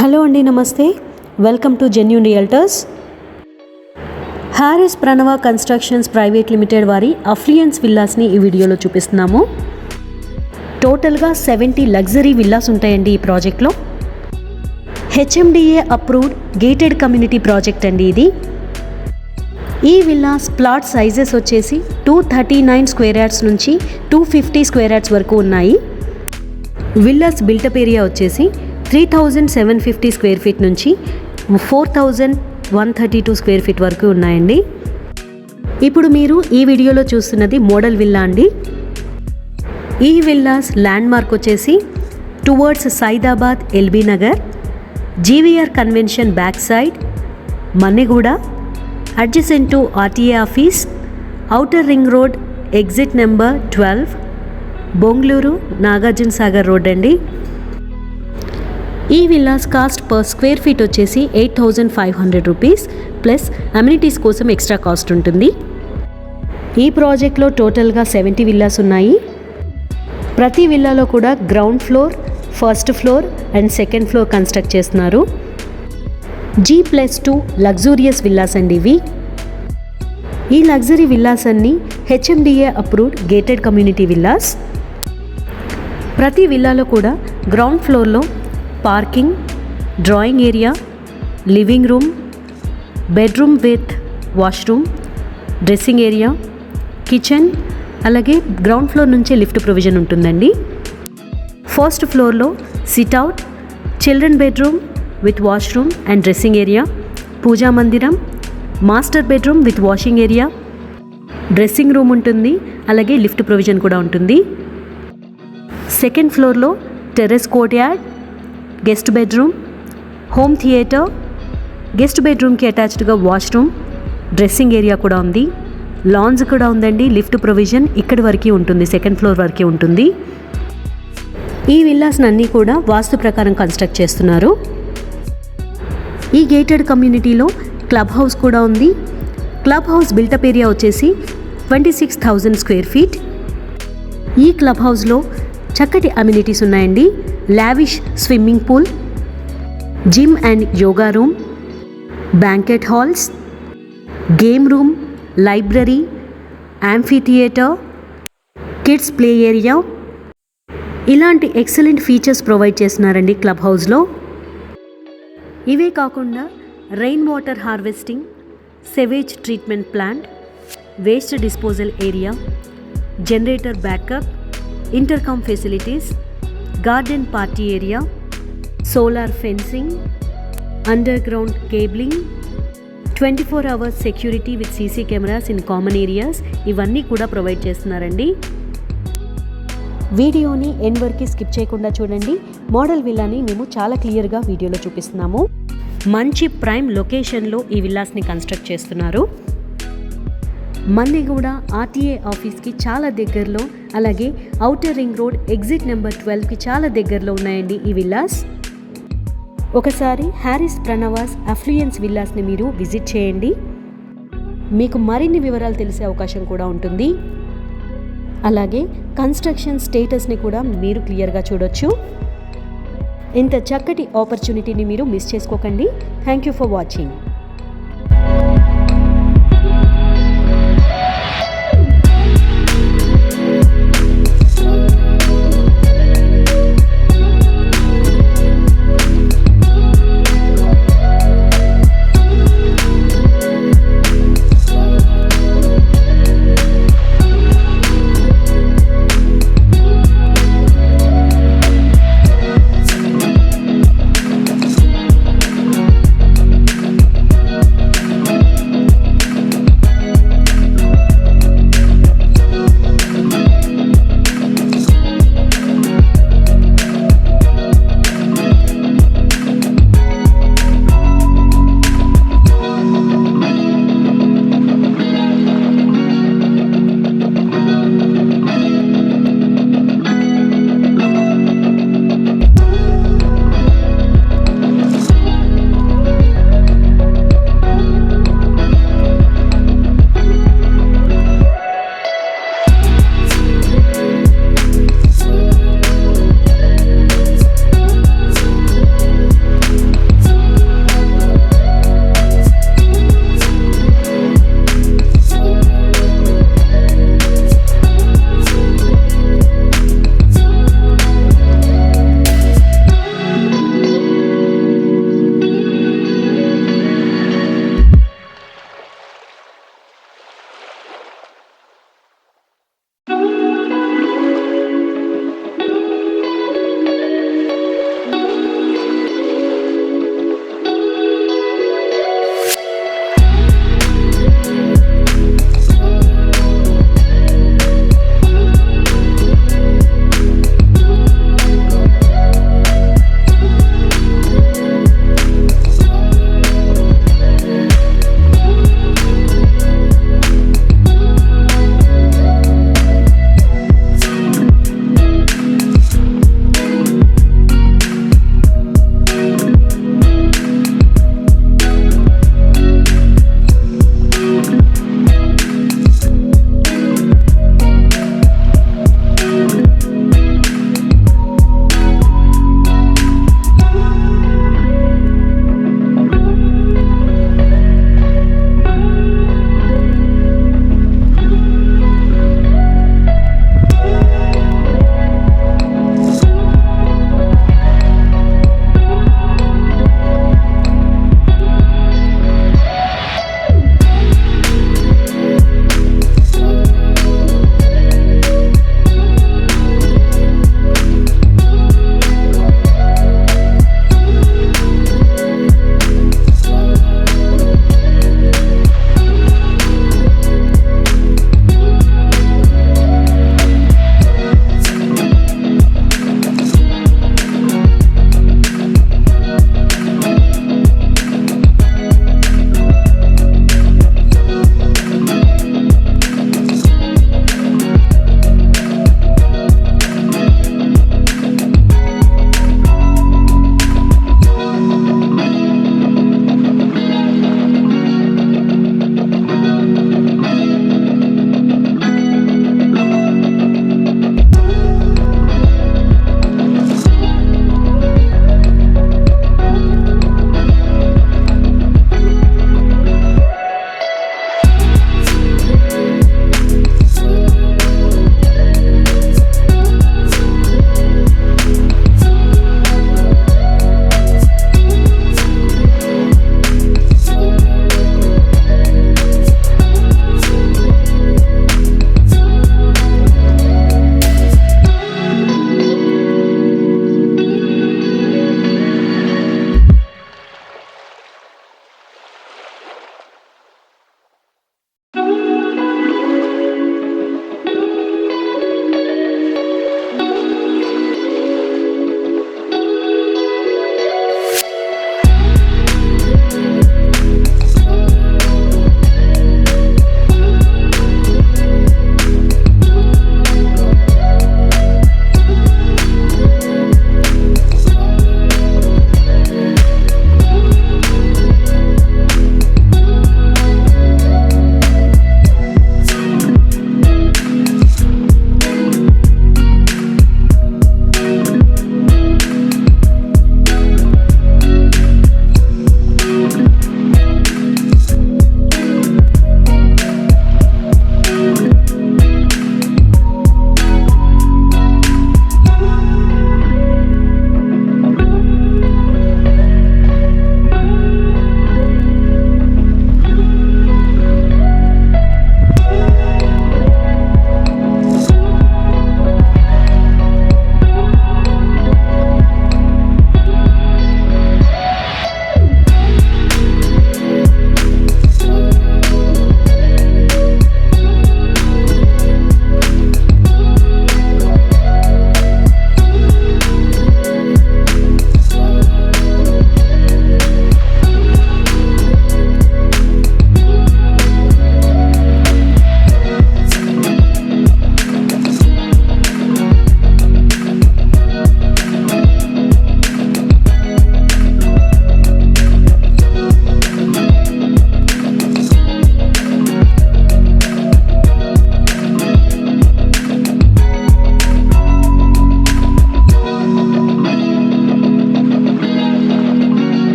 Hello అండి, నమస్తే. Welcome to genuine realtors. Harris Pranava constructions private limited వారి అఫ్లియన్స్ విల్లాస్ని ఈ వీడియోలో చూపిస్తున్నాము. టోటల్గా 70 లగ్జరీ విల్లాస్ ఉంటాయండి ఈ ప్రాజెక్ట్లో. HMDA approved gated community project అండి ఇది. ఈ విల్లాస్ ప్లాట్ సైజెస్ వచ్చేసి 239 స్క్వేర్ యార్డ్స్ నుంచి 250 స్క్వేర్ యార్డ్స్ వరకు ఉన్నాయి. విల్లాస్ బిల్టప్ ఏరియా వచ్చేసి 3750 స్క్వేర్ ఫీట్ నుంచి 4132 స్క్వేర్ ఫీట్ వరకు ఉన్నాయండి. ఇప్పుడు మీరు ఈ వీడియోలో చూస్తున్నది మోడల్ విల్లా అండి. ఈ విల్లాస్ ల్యాండ్ మార్క్ వచ్చేసి towards Saidabad LB Nagar, GVR convention back side, Manneguda, adjacent to RTA office, outer ring road, exit number 12, Bengaluru Nagarjuna Sagar road అండి. ఈ villas cost per square feet వచ్చేసి 8500 రూపీస్ ప్లస్ అమ్యూనిటీస్ కోసం ఎక్స్ట్రా కాస్ట్ ఉంటుంది. ఈ ప్రాజెక్ట్లో టోటల్గా 70 విల్లాస్ ఉన్నాయి. ప్రతి విల్లాలో కూడా ground floor, first floor and second floor construct చేస్తున్నారు. G+2 లగ్జూరియస్ విల్లాస్ అండి ఇవి. ఈ లగ్జరీ విల్లాస్ అన్నీ HMDA approved gated community villas. ప్రతి విల్లాలో కూడా గ్రౌండ్ ఫ్లోర్లో parking, drawing area, living room, bedroom with washroom, dressing area, kitchen, అలాగే గ్రౌండ్ ఫ్లోర్ నుంచే లిఫ్ట్ ప్రొవిజన్ ఉంటుందండి. ఫస్ట్ ఫ్లోర్లో sit out, children bedroom with washroom and dressing area, puja మందిరం, master bedroom with washing area, dressing room ఉంటుంది, అలాగే lift provision కూడా ఉంటుంది. Second ఫ్లోర్లో terrace courtyard, guest bedroom, home theatre, guest బెడ్రూమ్కి అటాచ్డ్గా వాష్రూమ్, డ్రెస్సింగ్ ఏరియా కూడా ఉంది, లాంజ్ కూడా ఉందండి. లిఫ్ట్ ప్రొవిజన్ ఇక్కడి వరకు ఉంటుంది, సెకండ్ ఫ్లోర్ వరకే ఉంటుంది. ఈ విల్లాస్ని అన్నీ కూడా వాస్తు ప్రకారం కన్స్ట్రక్ట్ చేస్తున్నారు. ఈ గేటెడ్ కమ్యూనిటీలో క్లబ్ హౌస్ కూడా ఉంది. క్లబ్ హౌస్ బిల్టప్ ఏరియా వచ్చేసి 26,000 స్క్వేర్ ఫీట్. ఈ క్లబ్ హౌస్లో చక్కటి అమ్యూనిటీస్ ఉన్నాయండి. Lavish swimming pool, gym and yoga room, banquet halls, game room, library, amphitheatre, kids play area, ఇలాంటి ఎక్సలెంట్ ఫీచర్స్ ప్రొవైడ్ చేస్తున్నారండి క్లబ్ హౌస్లో. ఇవే కాకుండా rain water harvesting, Savage treatment plant, waste disposal area, generator backup, intercom facilities, garden party area, solar fencing, under ground cabling, 24 hours security with CC cameras in common areas, ఇవన్నీ కూడా provide చేస్తున్నారండి. వీడియోని end వరకు skip చేయకుండా చూడండి. Model విల్లాని మేము చాలా క్లియర్గా వీడియోలో చూపిస్తున్నాము. మంచి ప్రైమ్ లొకేషన్లో ఈ విల్లాస్ని కన్స్ట్రక్ట్ చేస్తున్నారు. మన్నెగూడ ఆర్టీఏ ఆఫీస్కి చాలా దగ్గరలో, అలాగే outer ring road exit number 12కి చాలా దగ్గరలో ఉన్నాయండి ఈ విల్లాస్. ఒకసారి హారిస్ ప్రణవాస్ అఫ్లియన్స్ విల్లాస్ని మీరు విజిట్ చేయండి. మీకు మరిన్ని వివరాలు తెలిసే అవకాశం కూడా ఉంటుంది. అలాగే కన్స్ట్రక్షన్ స్టేటస్ని కూడా మీరు క్లియర్గా చూడొచ్చు. ఇంత చక్కటి ఆపర్చునిటీని మీరు మిస్ చేసుకోకండి. Thank you for watching.